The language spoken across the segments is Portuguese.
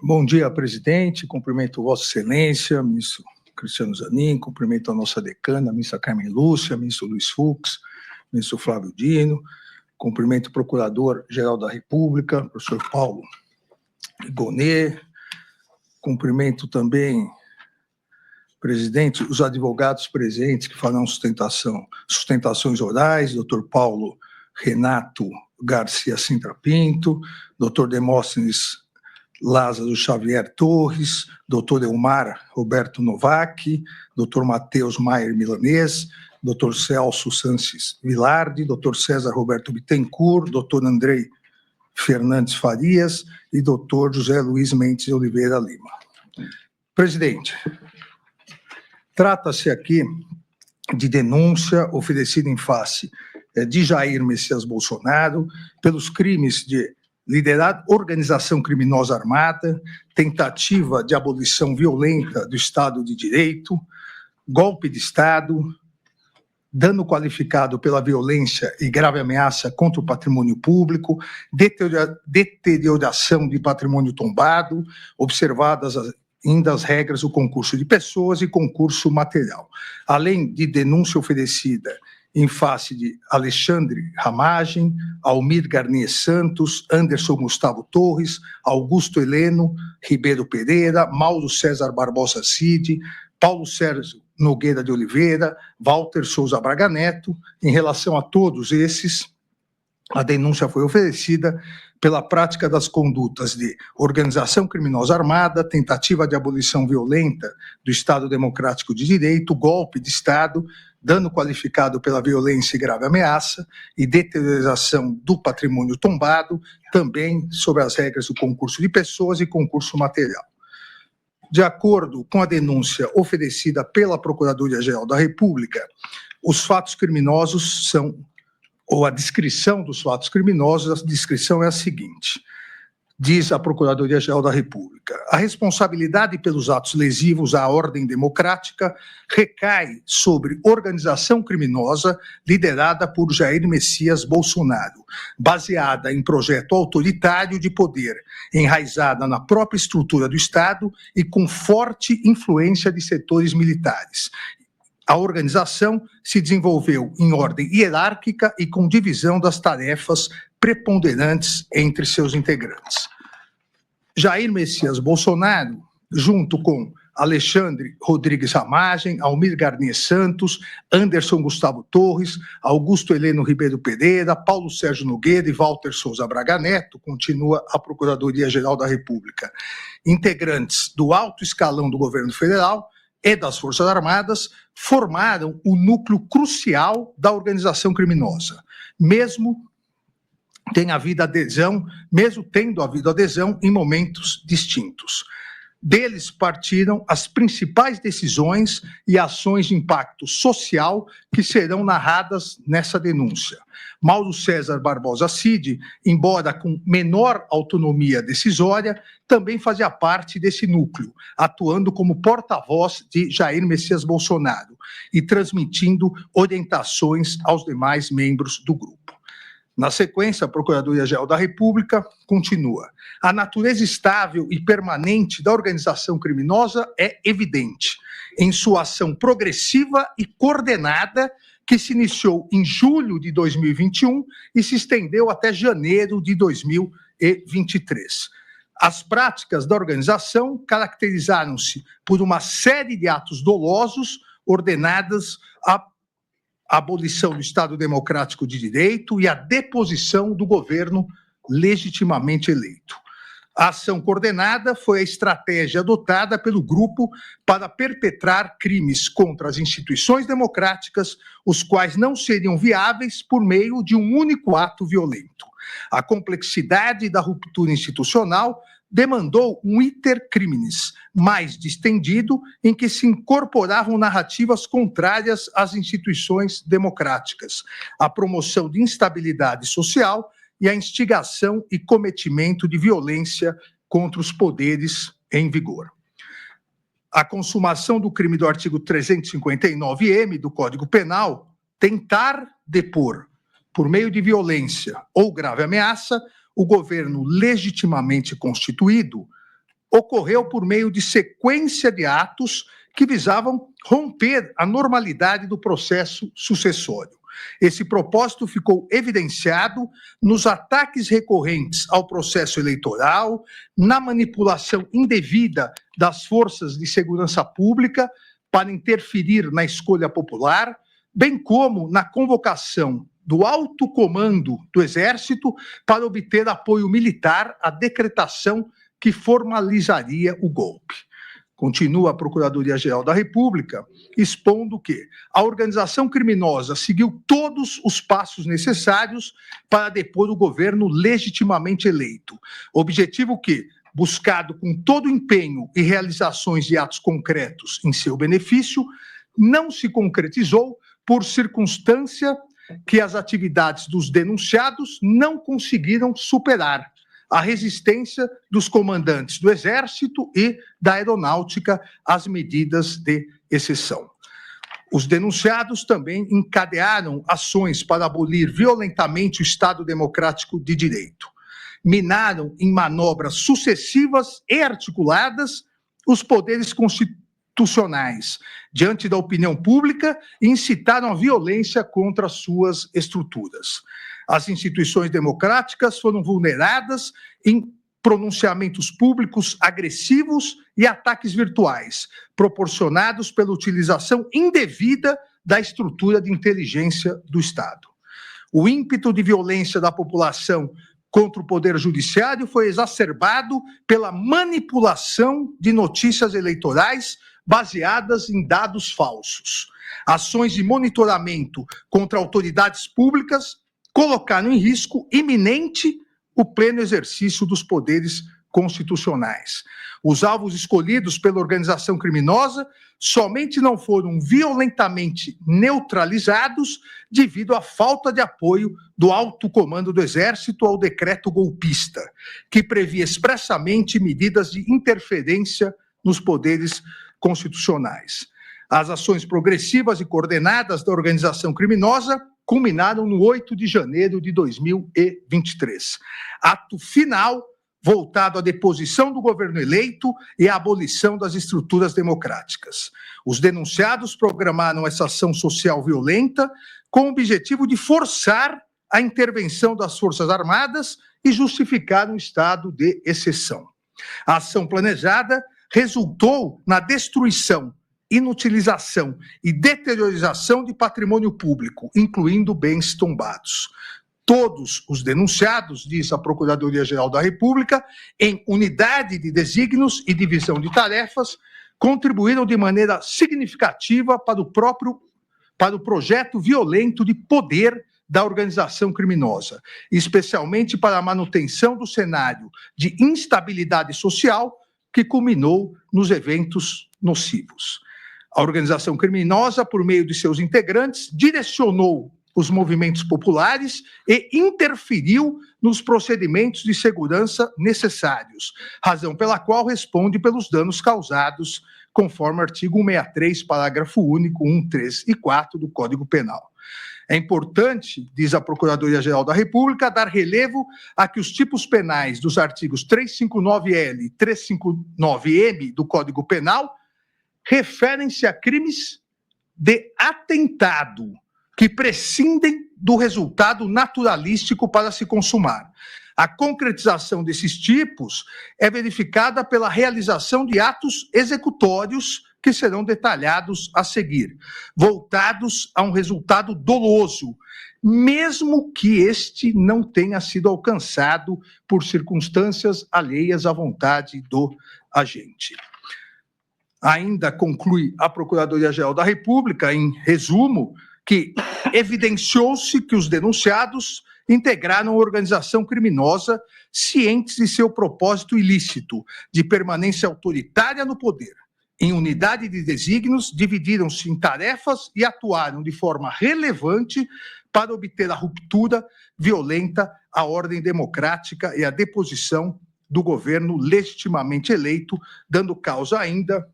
Bom dia, presidente. Cumprimento Vossa Excelência, ministro Cristiano Zanin, cumprimento a nossa decana, a ministra Carmen Lúcia, ministro Luiz Fux, ministro Flávio Dino, cumprimento o Procurador-Geral da República, professor Paulo Gonet, cumprimento também, presidente, os advogados presentes que farão sustentações orais, doutor Paulo Renato Garcia Sintra Pinto, doutor Demóstenes Lázaro Xavier Torres, doutor Elmar Roberto Novak, doutor Matheus Maier Milanês, doutor Celso Sanches Vilardi, doutor César Roberto Bittencourt, doutor Andrei Fernandes Farias e doutor José Luiz Mendes de Oliveira Lima. Presidente, trata-se aqui de denúncia oferecida em face de Jair Messias Bolsonaro pelos crimes de liderar organização criminosa armada, tentativa de abolição violenta do Estado de Direito, golpe de Estado, dano qualificado pela violência e grave ameaça contra o patrimônio público, deterioração de patrimônio tombado, observadas ainda as regras do concurso de pessoas e concurso material, além de denúncia oferecida em face de Alexandre Ramagem, Almir Garnier Santos, Anderson Gustavo Torres, Augusto Heleno Ribeiro Pereira, Mauro César Barbosa Cid, Paulo Sérgio Nogueira de Oliveira, Walter Souza Braga Neto. Em relação a todos esses, a denúncia foi oferecida pela prática das condutas de organização criminosa armada, tentativa de abolição violenta do Estado Democrático de Direito, golpe de Estado, dano qualificado pela violência e grave ameaça e deterioração do patrimônio tombado, também sobre as regras do concurso de pessoas e concurso material. De acordo com a denúncia oferecida pela Procuradoria-Geral da República, os fatos criminosos são, ou a descrição dos fatos criminosos, a descrição é a seguinte: diz a Procuradoria-Geral da República, a responsabilidade pelos atos lesivos à ordem democrática recai sobre organização criminosa liderada por Jair Messias Bolsonaro, baseada em projeto autoritário de poder, enraizada na própria estrutura do Estado e com forte influência de setores militares. A organização se desenvolveu em ordem hierárquica e com divisão das tarefas preponderantes entre seus integrantes. Jair Messias Bolsonaro, junto com Alexandre Rodrigues Ramagem, Almir Garnier Santos, Anderson Gustavo Torres, Augusto Heleno Ribeiro Pereira, Paulo Sérgio Nogueira e Walter Souza Braga Neto, continua a Procuradoria-Geral da República, integrantes do alto escalão do governo federal e das Forças Armadas, formaram o núcleo crucial da organização criminosa, mesmo tendo havido adesão em momentos distintos. Deles partiram as principais decisões e ações de impacto social que serão narradas nessa denúncia. Mauro César Barbosa Cid, embora com menor autonomia decisória, também fazia parte desse núcleo, atuando como porta-voz de Jair Messias Bolsonaro e transmitindo orientações aos demais membros do grupo. Na sequência, a Procuradoria-Geral da República continua. A natureza estável e permanente da organização criminosa é evidente em sua ação progressiva e coordenada que se iniciou em julho de 2021 e se estendeu até janeiro de 2023. As práticas da organização caracterizaram-se por uma série de atos dolosos ordenadas a abolição do Estado Democrático de Direito e a deposição do governo legitimamente eleito. A ação coordenada foi a estratégia adotada pelo grupo para perpetrar crimes contra as instituições democráticas, os quais não seriam viáveis por meio de um único ato violento. A complexidade da ruptura institucional demandou um iter criminis mais distendido, em que se incorporavam narrativas contrárias às instituições democráticas, a promoção de instabilidade social e a instigação e cometimento de violência contra os poderes em vigor. A consumação do crime do artigo 359-M do Código Penal, tentar depor, por meio de violência ou grave ameaça, o governo legitimamente constituído, ocorreu por meio de sequência de atos que visavam romper a normalidade do processo sucessório. Esse propósito ficou evidenciado nos ataques recorrentes ao processo eleitoral, na manipulação indevida das forças de segurança pública para interferir na escolha popular, bem como na convocação do alto comando do Exército para obter apoio militar à decretação que formalizaria o golpe. Continua a Procuradoria-Geral da República expondo que a organização criminosa seguiu todos os passos necessários para depor o governo legitimamente eleito, objetivo que, buscado com todo empenho e realizações de atos concretos em seu benefício, não se concretizou por circunstância que as atividades dos denunciados não conseguiram superar a resistência dos comandantes do Exército e da Aeronáutica às medidas de exceção. Os denunciados também encadearam ações para abolir violentamente o Estado Democrático de Direito. Minaram em manobras sucessivas e articuladas os poderes constitucionais diante da opinião pública e incitaram a violência contra suas estruturas. As instituições democráticas foram vulneradas em pronunciamentos públicos agressivos e ataques virtuais, proporcionados pela utilização indevida da estrutura de inteligência do Estado. O ímpeto de violência da população contra o Poder Judiciário foi exacerbado pela manipulação de notícias eleitorais baseadas em dados falsos. Ações de monitoramento contra autoridades públicas colocaram em risco iminente o pleno exercício dos poderes constitucionais. Os alvos escolhidos pela organização criminosa somente não foram violentamente neutralizados devido à falta de apoio do alto comando do Exército ao decreto golpista, que previa expressamente medidas de interferência nos poderes constitucionais. As ações progressivas e coordenadas da organização criminosa culminaram no 8 de janeiro de 2023. Ato final voltado à deposição do governo eleito e à abolição das estruturas democráticas. Os denunciados programaram essa ação social violenta com o objetivo de forçar a intervenção das Forças Armadas e justificar um estado de exceção. A ação planejada resultou na destruição, inutilização e deteriorização de patrimônio público, incluindo bens tombados. Todos os denunciados, diz a Procuradoria-Geral da República, em unidade de desígnios e divisão de tarefas, contribuíram de maneira significativa para o projeto violento de poder da organização criminosa, especialmente para a manutenção do cenário de instabilidade social que culminou nos eventos nocivos. A organização criminosa, por meio de seus integrantes, direcionou os movimentos populares e interferiu nos procedimentos de segurança necessários, razão pela qual responde pelos danos causados, conforme o artigo 163, parágrafo único, 1, 3 e 4 do Código Penal. É importante, diz a Procuradoria-Geral da República, dar relevo a que os tipos penais dos artigos 359-L e 359-M do Código Penal referem-se a crimes de atentado, que prescindem do resultado naturalístico para se consumar. A concretização desses tipos é verificada pela realização de atos executórios que serão detalhados a seguir, voltados a um resultado doloso, mesmo que este não tenha sido alcançado por circunstâncias alheias à vontade do agente. Ainda conclui a Procuradoria-Geral da República, em resumo, que evidenciou-se que os denunciados integraram a organização criminosa cientes de seu propósito ilícito de permanência autoritária no poder. Em unidade de desígnios, dividiram-se em tarefas e atuaram de forma relevante para obter a ruptura violenta à ordem democrática e a deposição do governo legitimamente eleito, dando causa ainda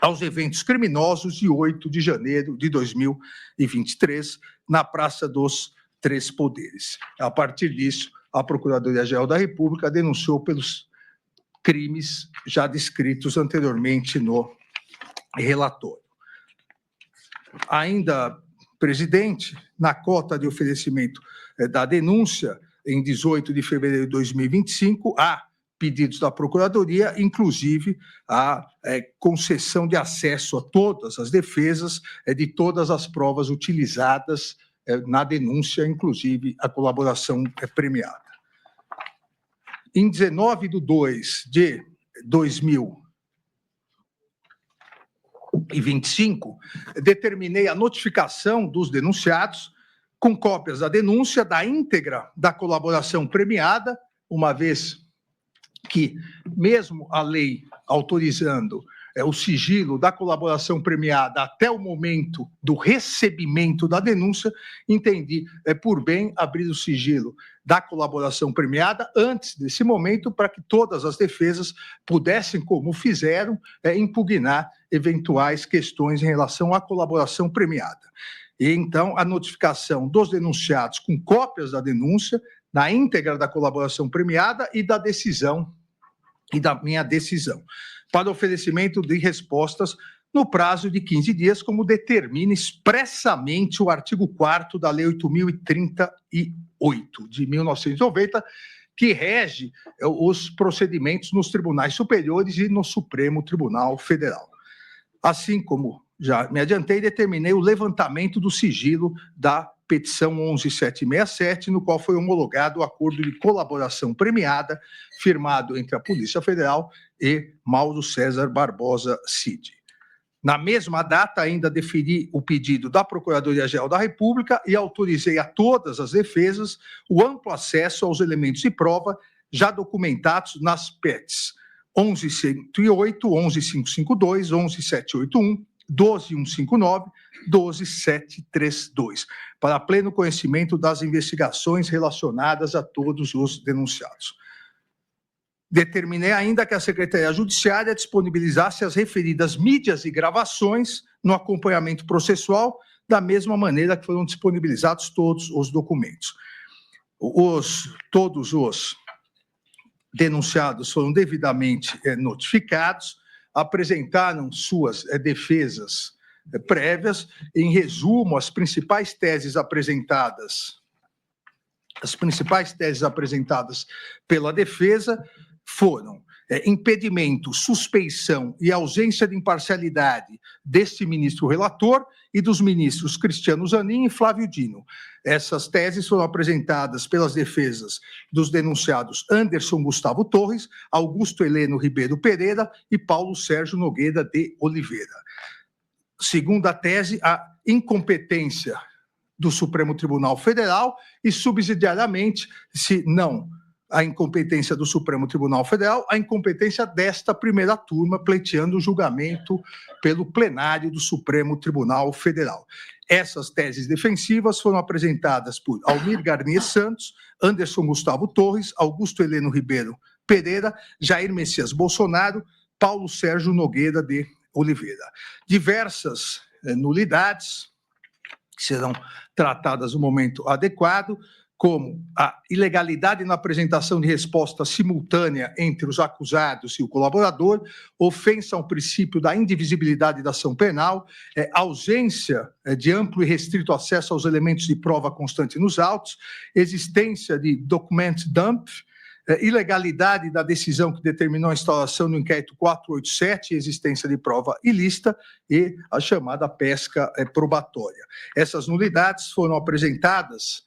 aos eventos criminosos de 8 de janeiro de 2023, na Praça dos Três Poderes. A partir disso, a Procuradoria-Geral da República denunciou pelos crimes já descritos anteriormente no relatório. Ainda, presidente, na cota de oferecimento da denúncia, em 18 de fevereiro de 2025, há pedidos da Procuradoria, inclusive a concessão de acesso a todas as defesas de todas as provas utilizadas na denúncia, inclusive a colaboração premiada. Em 19 de 2 de 2025, determinei a notificação dos denunciados com cópias da denúncia da íntegra da colaboração premiada, uma vez que, mesmo a lei autorizando o sigilo da colaboração premiada até o momento do recebimento da denúncia, entendi por bem abrir o sigilo da colaboração premiada antes desse momento, para que todas as defesas pudessem, como fizeram, impugnar eventuais questões em relação à colaboração premiada. E, então, a notificação dos denunciados com cópias da denúncia, na íntegra da colaboração premiada e da decisão, e da minha decisão, para oferecimento de respostas no prazo de 15 dias, como determina expressamente o artigo 4º da Lei 8.038, de 1990, que rege os procedimentos nos tribunais superiores e no Supremo Tribunal Federal. Assim como já me adiantei, determinei o levantamento do sigilo da petição 11.767, no qual foi homologado o acordo de colaboração premiada, firmado entre a Polícia Federal e Mauro César Barbosa Cid. Na mesma data, ainda deferi o pedido da Procuradoria-Geral da República e autorizei a todas as defesas o amplo acesso aos elementos de prova já documentados nas PETs 11.108, 11.552, 11.781, 12.159, 12.732, para pleno conhecimento das investigações relacionadas a todos os denunciados. Determinei ainda que a Secretaria Judiciária disponibilizasse as referidas mídias e gravações no acompanhamento processual, da mesma maneira que foram disponibilizados todos os documentos. Todos os denunciados foram devidamente notificados, apresentaram suas defesas prévias. Em resumo, as principais teses apresentadas pela defesa foram impedimento, suspeição e ausência de imparcialidade deste ministro relator e dos ministros Cristiano Zanin e Flávio Dino. Essas teses foram apresentadas pelas defesas dos denunciados Anderson Gustavo Torres, Augusto Heleno Ribeiro Pereira e Paulo Sérgio Nogueira de Oliveira. Segunda tese, a incompetência do Supremo Tribunal Federal e, subsidiariamente, se não a incompetência do Supremo Tribunal Federal, a incompetência desta primeira turma, pleiteando o julgamento pelo plenário do Supremo Tribunal Federal. Essas teses defensivas foram apresentadas por Almir Garnier Santos, Anderson Gustavo Torres, Augusto Heleno Ribeiro Pereira, Jair Messias Bolsonaro, Paulo Sérgio Nogueira de Oliveira. Diversas nulidades que serão tratadas no momento adequado, como a ilegalidade na apresentação de resposta simultânea entre os acusados e o colaborador, ofensa ao princípio da indivisibilidade da ação penal, ausência de amplo e restrito acesso aos elementos de prova constante nos autos, existência de document dump, ilegalidade da decisão que determinou a instauração do inquérito 487, existência de prova ilícita e a chamada pesca probatória. Essas nulidades foram apresentadas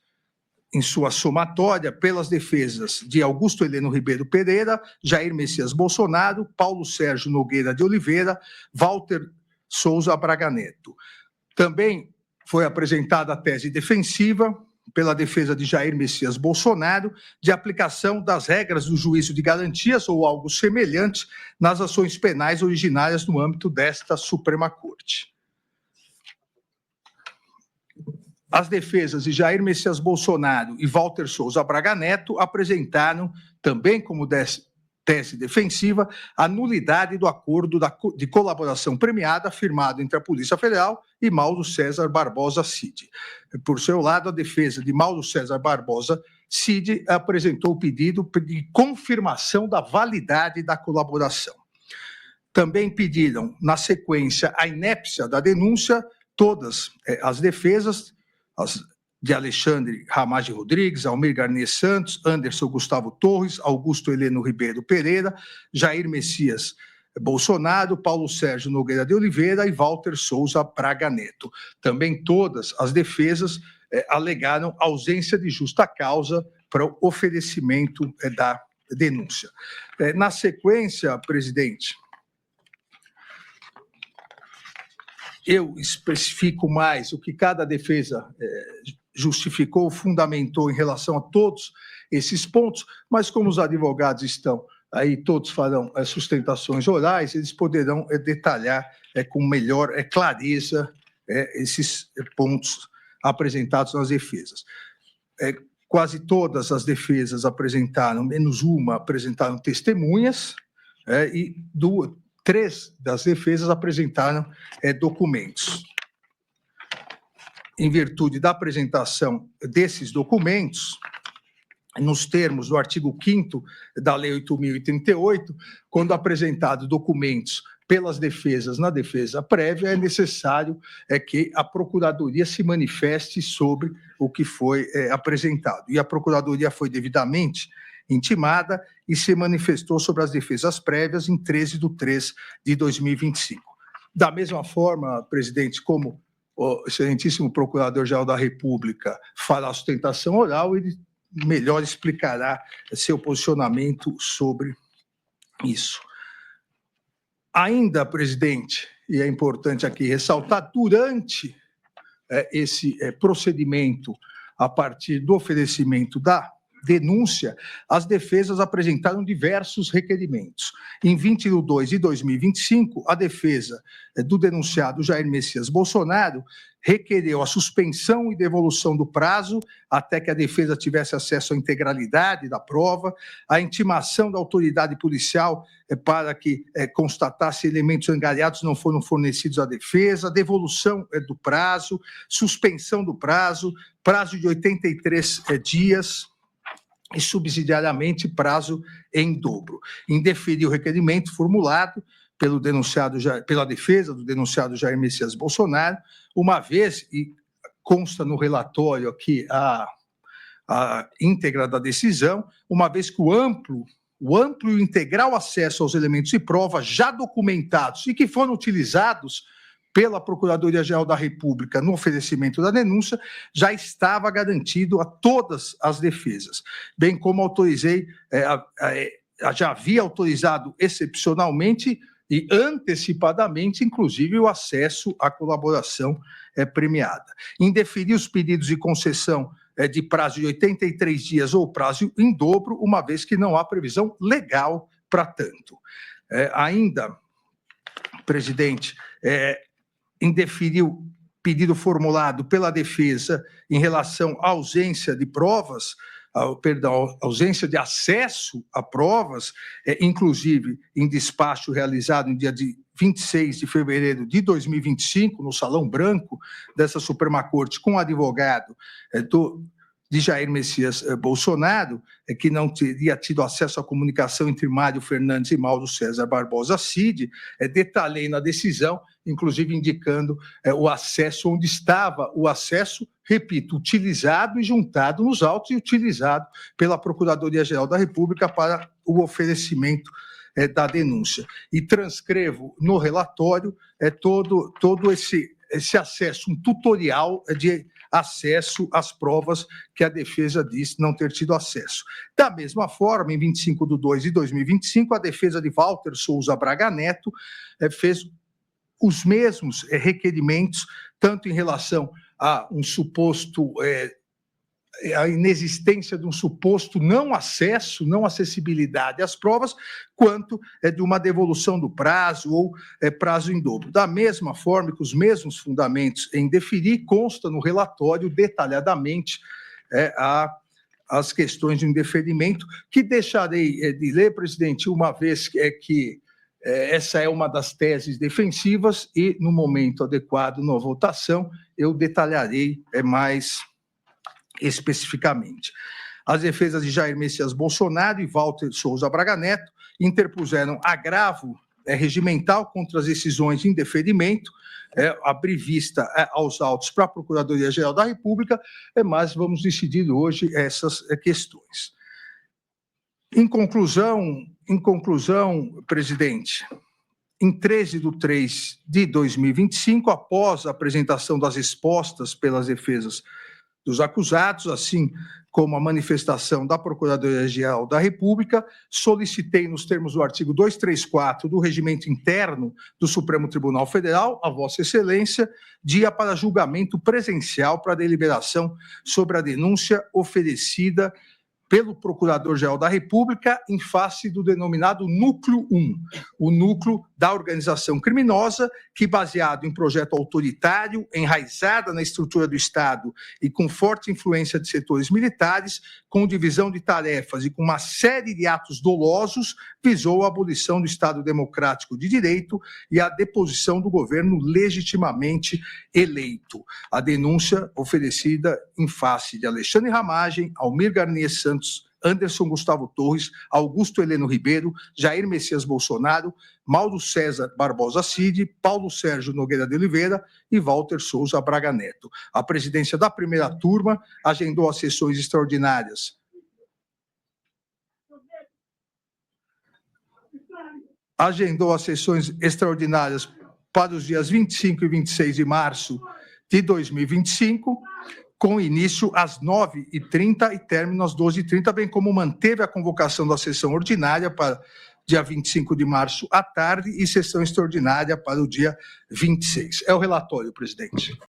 em sua somatória pelas defesas de Augusto Heleno Ribeiro Pereira, Jair Messias Bolsonaro, Paulo Sérgio Nogueira de Oliveira, Walter Souza Braga Neto. Também foi apresentada a tese defensiva pela defesa de Jair Messias Bolsonaro, de aplicação das regras do juízo de garantias ou algo semelhante nas ações penais originárias no âmbito desta Suprema Corte. As defesas de Jair Messias Bolsonaro e Walter Souza Braga Neto apresentaram, também como tese defensiva, a nulidade do acordo de colaboração premiada firmado entre a Polícia Federal e Mauro César Barbosa Cid. Por seu lado, a defesa de Mauro César Barbosa Cid apresentou o pedido de confirmação da validade da colaboração. Também pediram, na sequência, a inépcia da denúncia, todas as defesas, de Alexandre Ramage Rodrigues, Almir Garnier Santos, Anderson Gustavo Torres, Augusto Heleno Ribeiro Pereira, Jair Messias Bolsonaro, Paulo Sérgio Nogueira de Oliveira e Walter Souza Braga Neto. Também todas as defesas alegaram ausência de justa causa para o oferecimento da denúncia. Na sequência, presidente, eu especifico mais o que cada defesa justificou, fundamentou em relação a todos esses pontos, mas como os advogados estão aí, todos farão sustentações orais, eles poderão detalhar com melhor clareza esses pontos apresentados nas defesas. Quase todas as defesas apresentaram, menos uma, apresentaram testemunhas, e três das defesas apresentaram documentos. Em virtude da apresentação desses documentos, nos termos do artigo 5º da Lei 8.038, quando apresentados documentos pelas defesas na defesa prévia, é necessário que a Procuradoria se manifeste sobre o que foi apresentado. E a Procuradoria foi devidamente intimada e se manifestou sobre as defesas prévias em 13/3/2025. Da mesma forma, presidente, como o excelentíssimo Procurador-Geral da República fará a sustentação oral, ele melhor explicará seu posicionamento sobre isso. Ainda, presidente, e é importante aqui ressaltar, durante esse procedimento, a partir do oferecimento da denúncia, as defesas apresentaram diversos requerimentos. Em 20/2/2025, a defesa do denunciado Jair Messias Bolsonaro requereu a suspensão e devolução do prazo até que a defesa tivesse acesso à integralidade da prova, a intimação da autoridade policial para que constatasse elementos angariados não foram fornecidos à defesa, devolução do prazo, suspensão do prazo, prazo de 83 dias, e subsidiariamente prazo em dobro. Indeferir o requerimento formulado pela defesa do denunciado Jair Messias Bolsonaro, uma vez, e consta no relatório aqui a íntegra da decisão, uma vez que o amplo e integral acesso aos elementos de prova já documentados e que foram utilizados pela Procuradoria-Geral da República no oferecimento da denúncia, já estava garantido a todas as defesas, bem como já havia autorizado excepcionalmente e antecipadamente, inclusive, o acesso à colaboração premiada. Indeferir os pedidos de concessão de prazo de 83 dias ou prazo em dobro, uma vez que não há previsão legal para tanto. Ainda, presidente, indeferir o pedido formulado pela defesa em relação à ausência de provas, ausência de acesso a provas, inclusive em despacho realizado no dia 26 de fevereiro de 2025, no Salão Branco dessa Suprema Corte, com o advogado de Jair Messias Bolsonaro, que não teria tido acesso à comunicação entre Mário Fernandes e Mauro César Barbosa Cid, detalhei na decisão, inclusive indicando o acesso, onde estava o acesso, repito, utilizado e juntado nos autos e utilizado pela Procuradoria-Geral da República para o oferecimento da denúncia. E transcrevo no relatório todo esse acesso, um tutorial de acesso às provas que a defesa diz não ter tido acesso. Da mesma forma, em 25/2/2025, a defesa de Walter Souza Braga Neto fez os mesmos requerimentos, tanto em relação a um suposto, a inexistência de um suposto não acesso, não acessibilidade às provas, quanto de uma devolução do prazo ou prazo em dobro. Da mesma forma que os mesmos fundamentos em deferir, consta no relatório detalhadamente as questões de indeferimento, que deixarei de ler, presidente, uma vez que essa é uma das teses defensivas e, no momento adequado, na votação, eu detalharei mais especificamente. As defesas de Jair Messias Bolsonaro e Walter Souza Braga Neto interpuseram agravo regimental contra as decisões de indeferimento, abrir vista aos autos para a Procuradoria-Geral da República, mas vamos decidir hoje essas questões. Em conclusão, presidente, em 13 de 3 de 2025, após a apresentação das respostas pelas defesas dos acusados, assim como a manifestação da Procuradoria-Geral da República, solicitei, nos termos do artigo 234 do Regimento Interno do Supremo Tribunal Federal, a Vossa Excelência, dia para julgamento presencial para deliberação sobre a denúncia oferecida pelo Procurador-Geral da República em face do denominado Núcleo 1, o núcleo da organização criminosa que, baseado em projeto autoritário, enraizada na estrutura do Estado e com forte influência de setores militares, com divisão de tarefas e com uma série de atos dolosos, visou a abolição do Estado Democrático de Direito e a deposição do governo legitimamente eleito. A denúncia oferecida em face de Alexandre Ramagem, Almir Garnier Santos, Anderson Gustavo Torres, Augusto Heleno Ribeiro, Jair Messias Bolsonaro, Mauro César Barbosa Cid, Paulo Sérgio Nogueira de Oliveira e Walter Souza Braga Neto. A presidência da primeira turma agendou as sessões extraordinárias para os dias 25 e 26 de março de 2025, com início às 9h30 e término às 12h30, bem como manteve a convocação da sessão ordinária para dia 25 de março à tarde e sessão extraordinária para o dia 26. É o relatório, presidente.